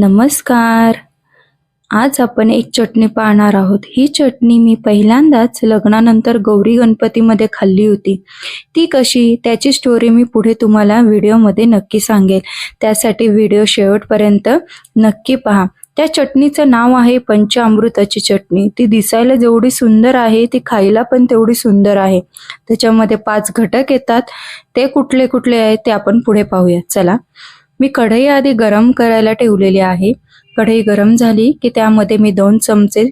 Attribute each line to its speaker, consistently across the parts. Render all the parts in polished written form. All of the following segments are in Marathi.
Speaker 1: नमस्कार. आज आपण एक चटणी पाहणार आहोत. ही चटणी मी पहिल्यांदाच लग्नानंतर गौरी गणपतीमध्ये खाल्ली होती. ती कशी त्याची स्टोरी मी पुढे तुम्हाला व्हिडिओमध्ये नक्की सांगेल. त्यासाठी व्हिडिओ शेवटपर्यंत नक्की पहा. त्या चटणीचं नाव आहे पंचामृताची चटणी. ती दिसायला जेवढी सुंदर आहे ती खायला पण तेवढी सुंदर आहे. त्याच्यामध्ये 5 घटक येतात. ते कुठले कुठले आहेत ते आपण पुढे पाहूया. चला, मी कढई आधी गरम करायला ठेवलेली आहे. कढई गरम झाली की त्यामध्ये मी 2 चमचे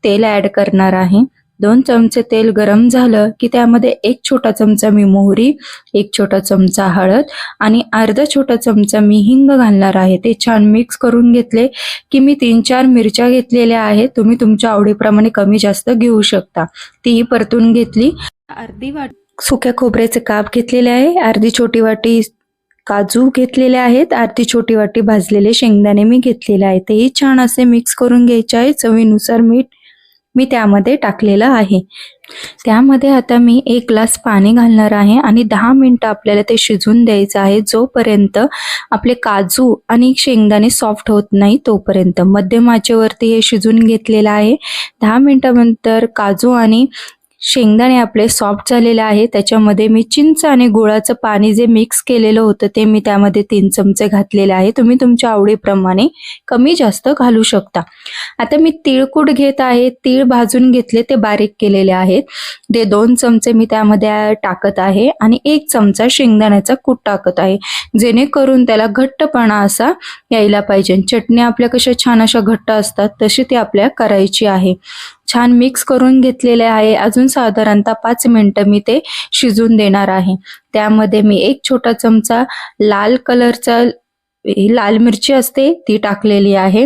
Speaker 1: तेल ऍड करणार आहे. 2 चमचे तेल गरम झालं की त्यामध्ये 1 छोटा चमचा मी मोहरी, 1 छोटा चमचा हळद आणि अर्धा छोटा चमचा मी हिंग घालणार आहे. ते छान मिक्स करून घेतले की मी 3-4 मिरच्या घेतलेल्या आहेत. तुम्ही तुमच्या आवडीप्रमाणे कमी जास्त घेऊ शकता. तीही परतून घेतली. अर्धी वाटी सुक्या खोबऱ्याचे काप घेतलेले आहे. अर्धी छोटी वाटी काजू घेतलेले आहेत. अर्धी छोटी वाटी भाजलेले शेंगदाणे मी घेतलेले आहेत. तेही छान असे मिक्स करून घ्यायचे आहे. चवीनुसार मीठ मी त्यामध्ये टाकलेलं आहे. त्यामध्ये आता मी 1 ग्लास पाणी घालणार आहे आणि 10 मिनिटं आपल्याला ते शिजवून द्यायचं आहे. जोपर्यंत आपले काजू आणि शेंगदाणे सॉफ्ट होत नाही तोपर्यंत मध्यम आचेवरती हे शिजवून घेतलेलं आहे. 10 मिनिटानंतर काजू आणि शेंगदाणे आपले सॉफ्ट झालेले आहे. त्याच्यामध्ये मी चिंच आणि गुळाचं पाणी जे मिक्स केलेलं होतं ते मी त्यामध्ये 3 चमचे घातलेले आहे. तुम्ही तुमच्या आवडीप्रमाणे कमी जास्त घालू शकता. आता मी तिळकूट घेत आहे. तीळ भाजून घेतले, ते बारीक केलेले आहेत. ते 2 चमचे मी त्यामध्ये टाकत आहे आणि 1 चमचा शेंगदाण्याचा कूट टाकत आहे, जेणेकरून त्याला घट्टपणा असा यायला पाहिजे. चटणी आपल्या कशा छान अशा घट्ट असतात तशी ती आपल्याला करायची आहे. छान मिक्स करून घेतलेले आहे. अजून साधारणतः 5 मिनिटं मी ते शिजून देणार आहे. त्यामध्ये मी 1 छोटा चमचा लाल कलरचा लाल मिरची असते ती टाकलेली आहे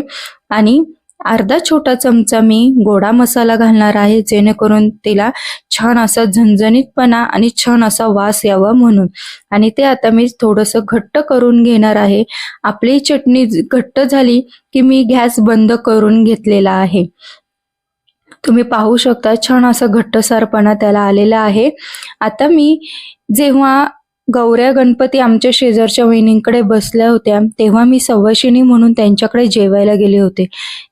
Speaker 1: आणि अर्धा छोटा चमचा मी गोडा मसाला घालणार आहे, जेणेकरून तिला छान असा झणझणीतपणा आणि छान असा वास यावा म्हणून. आणि ते आता मी थोडंसं घट्ट करून घेणार आहे. आपली चटणी घट्ट झाली की मी गॅस बंद करून घेतलेला आहे. तुम्ही पाहू शकता छान असा घट्टसारपणा त्याला आलेला आहे. आता मी जेव्हा गौऱ्या गणपती आमच्या शेजारच्या वहिनींकडे बसल्या होत्या तेव्हा मी सवाशिणी म्हणून त्यांच्याकडे जेवायला गेले होते.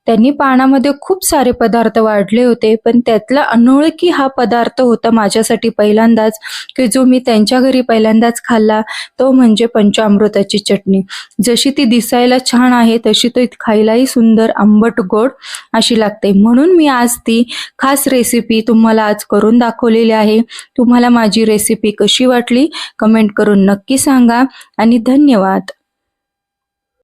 Speaker 1: त्यांनी पानामध्ये खूप सारे पदार्थ वाढले होते, पण त्यातला अनोळखी हा पदार्थ होता माझ्यासाठी पहिल्यांदाच, की जो मी त्यांच्या घरी पहिल्यांदाच खाल्ला. तो म्हणजे पंचामृताची चटणी. जशी ती दिसायला छान आहे तशी ती खायलाही सुंदर आंबट गोड अशी लागते. म्हणून मी आज ती खास रेसिपी तुम्हाला आज करून दाखवलेली आहे. तुम्हाला माझी रेसिपी कशी वाटली कमेंट करून नक्की सांगा आणि धन्यवाद.